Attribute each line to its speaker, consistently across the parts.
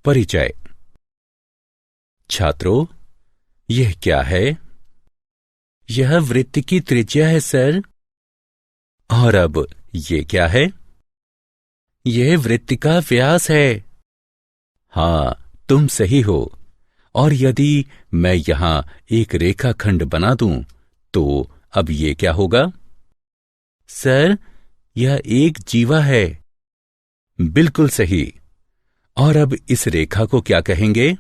Speaker 1: परिचय। छात्रों, यह क्या है? यह वृत्त की त्रिज्या है सर। और अब ये क्या है? यह वृत्त का व्यास है। हाँ, तुम सही हो। और यदि मैं यहां एक रेखाखंड बना दूं तो अब ये क्या होगा? सर, यह एक जीवा है। बिल्कुल सही। और अब इस रेखा को क्या कहेंगे?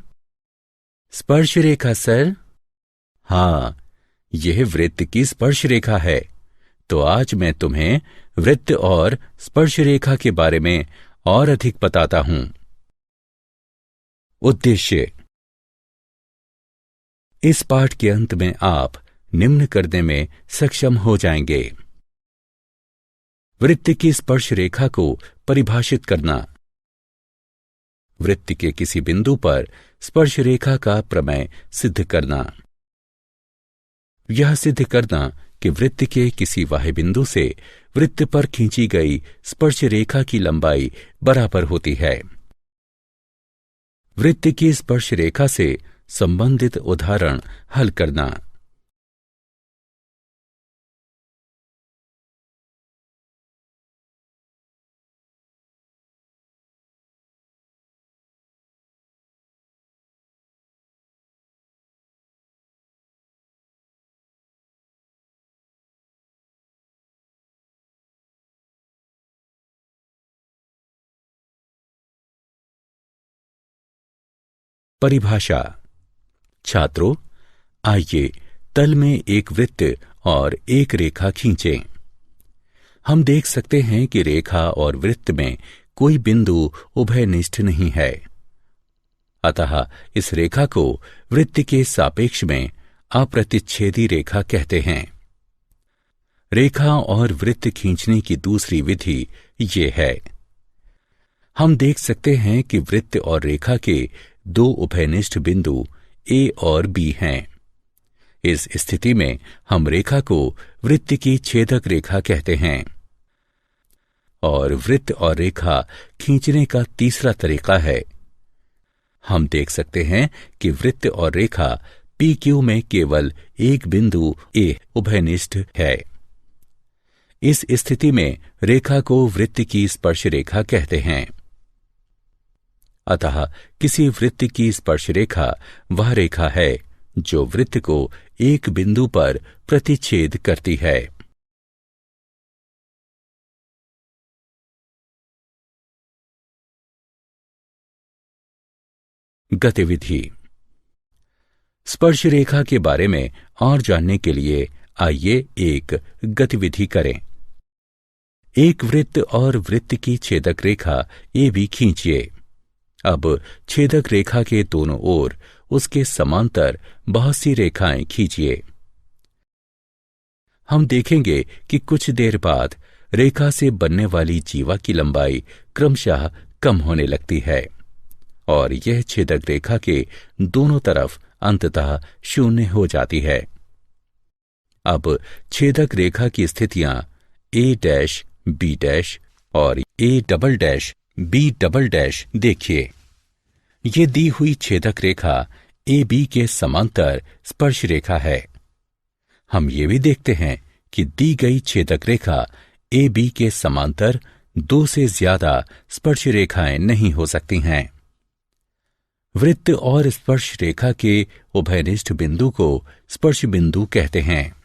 Speaker 1: स्पर्श रेखा सर। हाँ, यह वृत्त की स्पर्श रेखा है। तो आज मैं तुम्हें वृत्त और स्पर्श रेखा के बारे में और अधिक बताता हूं। उद्देश्य। इस पाठ के अंत में आप निम्न करने में सक्षम हो जाएंगे। वृत्त की स्पर्श रेखा को परिभाषित करना। वृत्त के किसी बिंदु पर स्पर्श रेखा का प्रमेय सिद्ध करना। यह सिद्ध करना कि वृत्त के किसी बाह्य बिंदु से वृत्त पर खींची गई स्पर्श रेखा की लंबाई बराबर होती है। वृत्त की स्पर्श रेखा से संबंधित उदाहरण हल करना। परिभाषा। छात्रों, आइए तल में एक वृत्त और एक रेखा खींचें। हम देख सकते हैं कि रेखा और वृत्त में कोई बिंदु उभयनिष्ठ नहीं है। अतः इस रेखा को वृत्त के सापेक्ष में अप्रतिच्छेदी रेखा कहते हैं। रेखा और वृत्त खींचने की दूसरी विधि ये है। हम देख सकते हैं कि वृत्त और रेखा के दो उभयनिष्ठ बिंदु A और B हैं। इस स्थिति में हम रेखा को वृत्त की छेदक रेखा कहते हैं। और वृत्त और रेखा खींचने का तीसरा तरीका है। हम देख सकते हैं कि वृत्त और रेखा PQ में केवल एक बिंदु A उभयनिष्ठ है। इस स्थिति में रेखा को वृत्त की स्पर्श रेखा कहते हैं। अतः किसी वृत्त की स्पर्श रेखा वह रेखा है जो वृत्त को एक बिंदु पर प्रतिच्छेद करती है। गतिविधि। स्पर्श रेखा के बारे में और जानने के लिए आइए एक गतिविधि करें। एक वृत्त और वृत्त की छेदक रेखा AB खींचिए। अब छेदक रेखा के दोनों ओर उसके समांतर बहुत सी रेखाएं खींचिए। हम देखेंगे कि कुछ देर बाद रेखा से बनने वाली जीवा की लंबाई क्रमशः कम होने लगती है और यह छेदक रेखा के दोनों तरफ अंततः शून्य हो जाती है। अब छेदक रेखा की स्थितियां A' B' और A''B" देखिए। ये दी हुई छेदक रेखा AB के समांतर स्पर्श रेखा है। हम ये भी देखते हैं कि दी गई छेदक रेखा AB के समांतर दो से ज्यादा स्पर्श रेखाएं नहीं हो सकती हैं। वृत्त और स्पर्श रेखा के उभयनिष्ठ बिंदु को स्पर्श बिंदु कहते हैं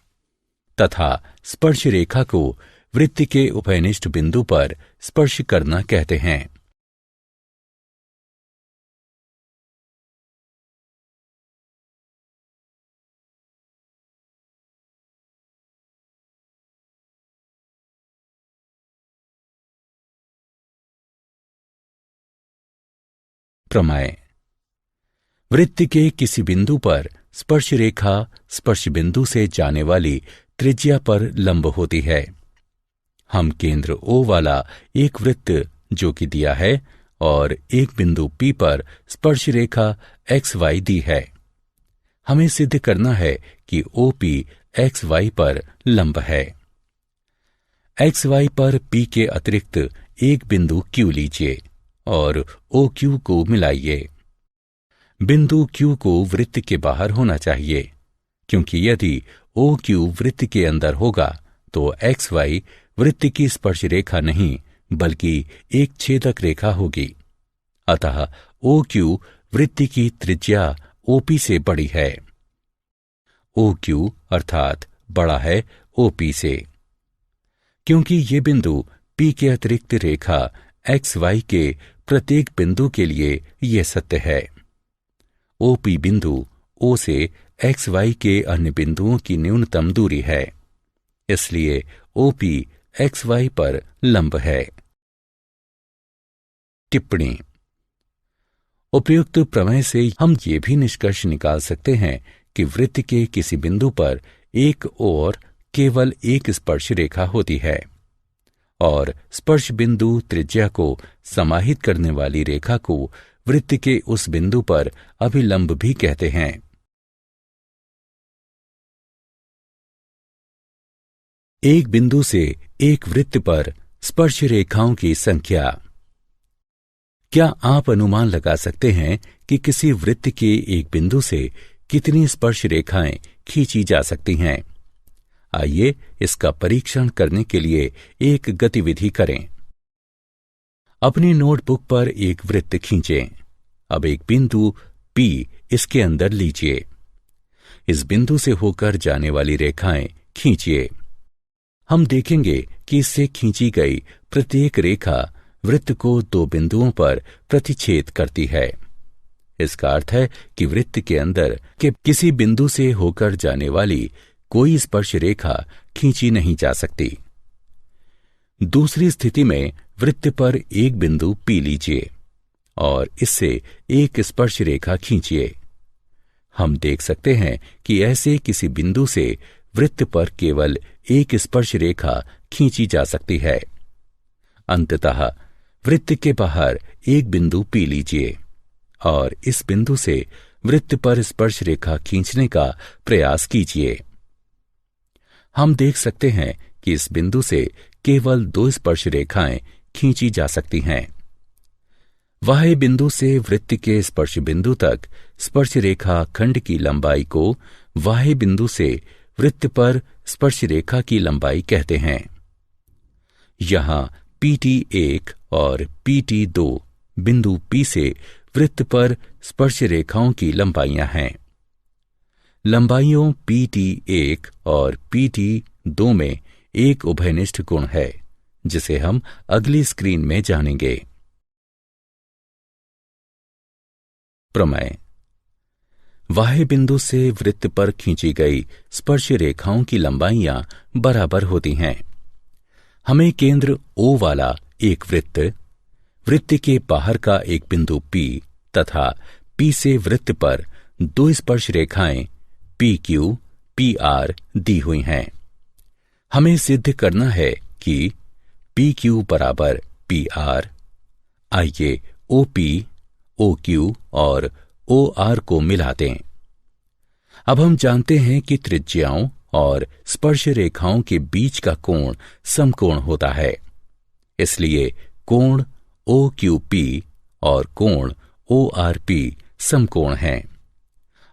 Speaker 1: तथा स्पर्श रेखा को वृत्त के उभयनिष्ठ बिंदु पर स्पर्श करना कहते हैं। प्रमेय। वृत्त के किसी बिंदु पर स्पर्श रेखा स्पर्श बिंदु से जाने वाली त्रिज्या पर लंब होती है। हम केंद्र O वाला एक वृत्त जो कि दिया है और एक बिंदु P पर स्पर्श रेखा XY दी है। हमें सिद्ध करना है कि OP XY पर लंब है। XY पर P के अतिरिक्त एक बिंदु Q लीजिए और OQ को मिलाइए। बिंदु Q को वृत्त के बाहर होना चाहिए, क्योंकि यदि OQ वृत्त के अंदर होगा तो XY वृत्त की स्पर्श रेखा नहीं बल्कि एक छेदक रेखा होगी। अतः OQ वृत्त की त्रिज्या OP से बड़ी है। OQ अर्थात बड़ा है OP से, क्योंकि ये बिंदु P के अतिरिक्त रेखा XY के प्रत्येक बिंदु के लिए यह सत्य है। OP बिंदु O से XY के अन्य बिंदुओं की न्यूनतम दूरी है, इसलिए OP XY पर लंब है। टिप्पणी। उपयुक्त प्रमेय से हम ये भी निष्कर्ष निकाल सकते हैं कि वृत्त के किसी बिंदु पर एक ओर केवल एक स्पर्श रेखा होती है और स्पर्श बिंदु त्रिज्या को समाहित करने वाली रेखा को वृत्त के उस बिंदु पर अभिलंब भी कहते हैं। एक बिंदु से एक वृत्त पर स्पर्श रेखाओं की संख्या। क्या आप अनुमान लगा सकते हैं कि किसी वृत्त के एक बिंदु से कितनी स्पर्श रेखाएं खींची जा सकती हैं? आइए इसका परीक्षण करने के लिए एक गतिविधि करें। अपनी नोटबुक पर एक वृत्त खींचें। अब एक बिंदु P इसके अंदर लीजिए। इस बिंदु से होकर जाने वाली रेखाएं खींचिए। हम देखेंगे कि इससे खींची गई प्रत्येक रेखा वृत्त को दो बिंदुओं पर प्रतिच्छेद करती है। इसका अर्थ है कि वृत्त के अंदर के किसी बिंदु से होकर जाने वाली कोई स्पर्श रेखा खींची नहीं जा सकती। दूसरी स्थिति में वृत्त पर एक बिंदु P लीजिए और इससे एक स्पर्श रेखा खींचिए। हम देख सकते हैं कि ऐसे किसी बिंदु से वृत्त पर केवल एक स्पर्श रेखा खींची जा सकती है। अंततः वृत्त के बाहर एक बिंदु P लीजिए और इस बिंदु से वृत्त पर स्पर्श रेखा खींचने का प्रयास कीजिए। हम देख सकते हैं कि इस बिंदु से केवल दो स्पर्श रेखाएं खींची जा सकती हैं। बाह्य बिंदु से वृत्त के स्पर्श बिंदु तक स्पर्श रेखा खंड की लंबाई को बाह्य बिंदु से वृत्त पर स्पर्श रेखा की लंबाई कहते हैं। यहां PT1 और PT2 बिंदु P से वृत्त पर स्पर्श रेखाओं की लंबाइयां हैं। लंबाइयों PT1 और PT2 में एक उभयनिष्ठ गुण है, जिसे हम अगली स्क्रीन में जानेंगे। प्रमेय। बाह्य बिंदु से वृत्त पर खींची गई स्पर्श रेखाओं की लंबाइयां बराबर होती हैं। हमें केंद्र O वाला एक वृत्त के बाहर का एक बिंदु P तथा P से वृत्त पर दो स्पर्श रेखाएं PQ, PR दी हुई हैं। हमें सिद्ध करना है कि PQ बराबर PR। आइए OP, OQ और OR को मिला दें। अब हम जानते हैं कि त्रिज्याओं और स्पर्श रेखाओं के बीच का कोण समकोण होता है, इसलिए कोण OQP और कोण ORP समकोण हैं।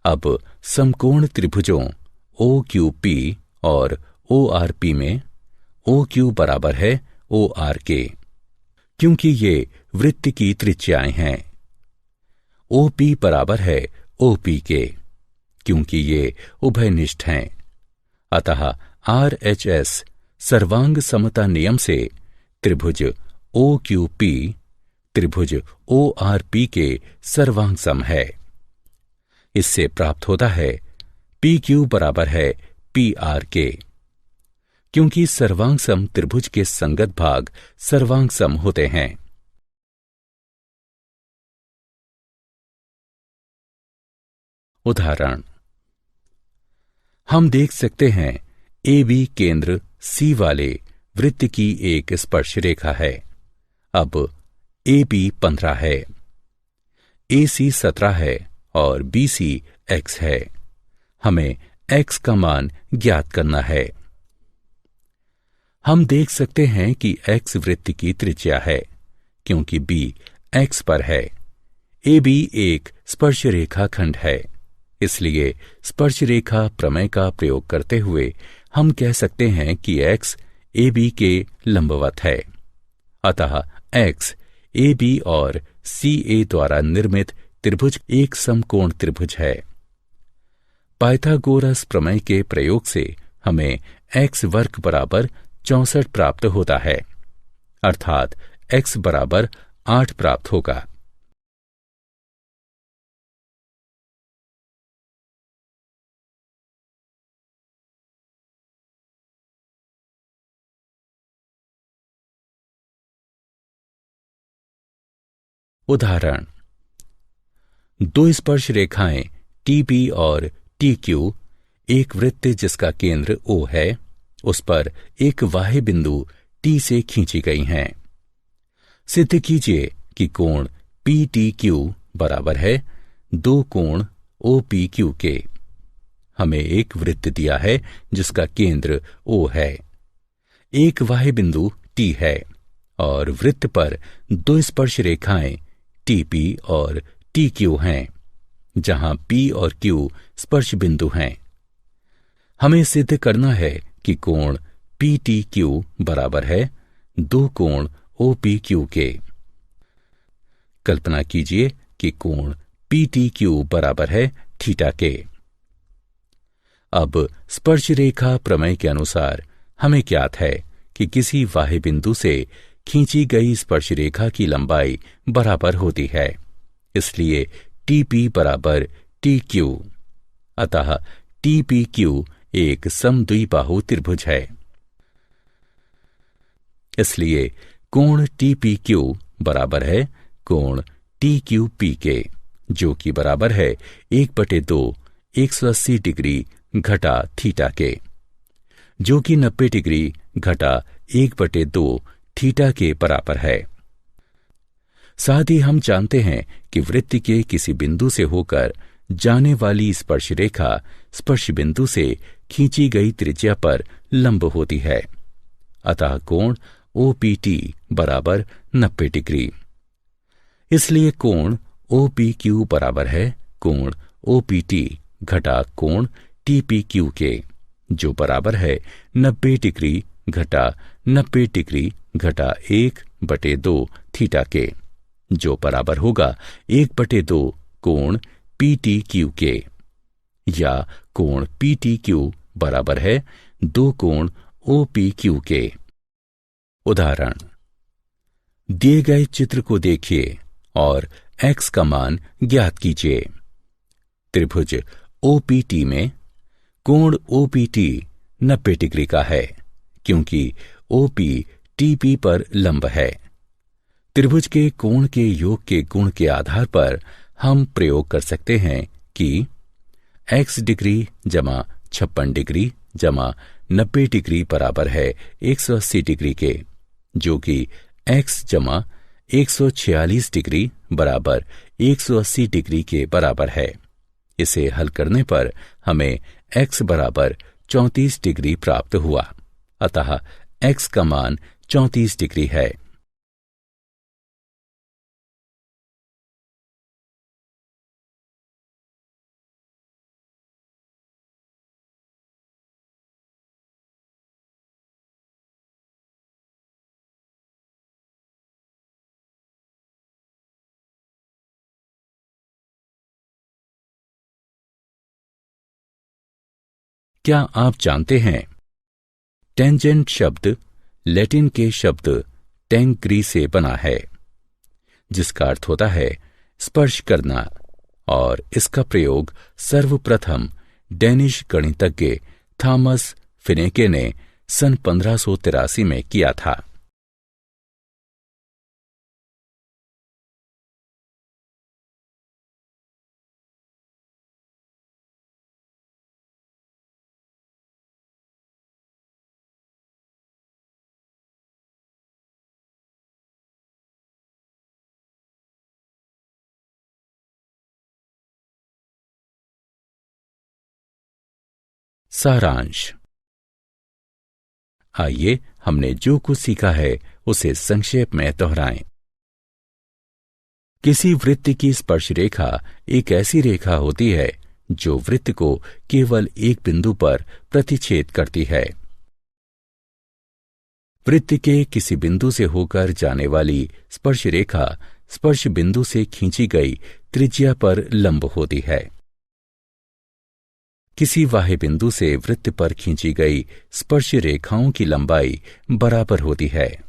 Speaker 1: अब समकोण त्रिभुजों OQP और ORP में OQ बराबर है OR के, क्योंकि ये वृत्त की त्रिज्याएं हैं। OP बराबर है OP के, क्योंकि ये उभयनिष्ठ हैं। अतः RHS सर्वांग समता नियम से त्रिभुज OQP त्रिभुज ORP के सर्वांग सम है। इससे प्राप्त होता है PQ बराबर है PR के, क्योंकि सर्वांग सम त्रिभुज के संगत भाग सर्वांग सम होते हैं। उदाहरण। हम देख सकते हैं AB केंद्र C वाले वृत्त की एक स्पर्श रेखा है। अब AB 15 है, AC 17 है और BC X है। हमें X का मान ज्ञात करना है। हम देख सकते हैं कि X वृत्त की त्रिज्या है, क्योंकि B एक्स पर है। ए बी एक स्पर्श रेखा खंड है, इसलिए स्पर्श रेखा प्रमेय का प्रयोग करते हुए हम कह सकते हैं कि एक्स ए बी के लंबवत है। अतः एक्स ए बी और सी ए द्वारा निर्मित त्रिभुज एक समकोण त्रिभुज है। पाइथागोरस प्रमेय के प्रयोग से हमें एक्स वर्ग बराबर 64 प्राप्त होता है, अर्थात एक्स बराबर 8 प्राप्त होगा। उदाहरण, दो स्पर्श रेखाएं टी पी और टी क्यू एक वृत्त जिसका केंद्र ओ है, उस पर एक बाह्य बिंदु टी से खींची गई हैं। सिद्ध कीजिए कि कोण पी टी क्यू बराबर है दो कोण ओ पी क्यू के। हमें एक वृत्त दिया है जिसका केंद्र ओ है, एक बाह्य बिंदु टी है और वृत्त पर दो स्पर्श रेखाएं टी पी और टी क्यू हैं, जहां पी और क्यू स्पर्श बिंदु हैं। हमें सिद्ध करना है कि कोण पी टी क्यू बराबर है दो कोण ओ पी क्यू के। कल्पना कीजिए कि कोण पी टी क्यू बराबर है थीटा के। अब स्पर्श रेखा प्रमेय के अनुसार हमें ज्ञात है कि किसी बाह्य बिंदु से खींची गई स्पर्श रेखा की लंबाई बराबर होती है, इसलिए टी पी बराबर टी क्यू। अतः टी पी क्यू एक समद्विबाहु त्रिभुज है। इसलिए कोण टी पी क्यू बराबर है कोण टी क्यू पी के, जो कि बराबर है 1/2 180 डिग्री घटा थीटा के, जो कि 90 डिग्री घटा 1/2 थीटा के बराबर है। साथ ही हम जानते हैं कि वृत्त के किसी बिंदु से होकर जाने वाली स्पर्श रेखा स्पर्श बिंदु से खींची गई त्रिज्या पर लंब होती है। अतः कोण ओ पी टी बराबर 90 डिग्री। इसलिए कोण ओ पी क्यू बराबर है कोण ओ पी टी घटा कोण टी पी क्यू के, जो बराबर है 90 डिग्री घटा 90 डिग्री घटा 1/2 थीटा के, जो बराबर होगा 1/2 कोण पी टी क्यू के, या कोण पी टी क्यू बराबर है 2 कोण ओ पी क्यू के। उदाहरण, दिए गए चित्र को देखिए और x का मान ज्ञात कीजिए। त्रिभुज OPT में कोण OPT 90 डिग्री का है, क्योंकि OP TP पर लंब है। त्रिभुज के कोण के योग के गुण के आधार पर हम प्रयोग कर सकते हैं कि x डिग्री जमा 56 डिग्री जमा 90 डिग्री बराबर है 180 डिग्री के, जो कि x जमा 146 डिग्री बराबर 180 डिग्री के बराबर है। इसे हल करने पर हमें x बराबर 34 डिग्री प्राप्त हुआ। अतः x का मान 34 डिग्री है। क्या आप जानते हैं, टेंजेंट शब्द लैटिन के शब्द टेंग्री से बना है, जिसका अर्थ होता है स्पर्श करना, और इसका प्रयोग सर्वप्रथम डेनिश गणितज्ञ थॉमस फिनेके ने सन 1583 में किया था। सारांश। आइए हमने जो कुछ सीखा है उसे संक्षेप में दोहराएं। किसी वृत्त की स्पर्श रेखा एक ऐसी रेखा होती है जो वृत्त को केवल एक बिंदु पर प्रतिच्छेद करती है। वृत्त के किसी बिंदु से होकर जाने वाली स्पर्श रेखा स्पर्श बिंदु से खींची गई त्रिज्या पर लंब होती है। किसी बाह्य बिंदु से वृत्त पर खींची गई स्पर्श रेखाओं की लंबाई बराबर होती है।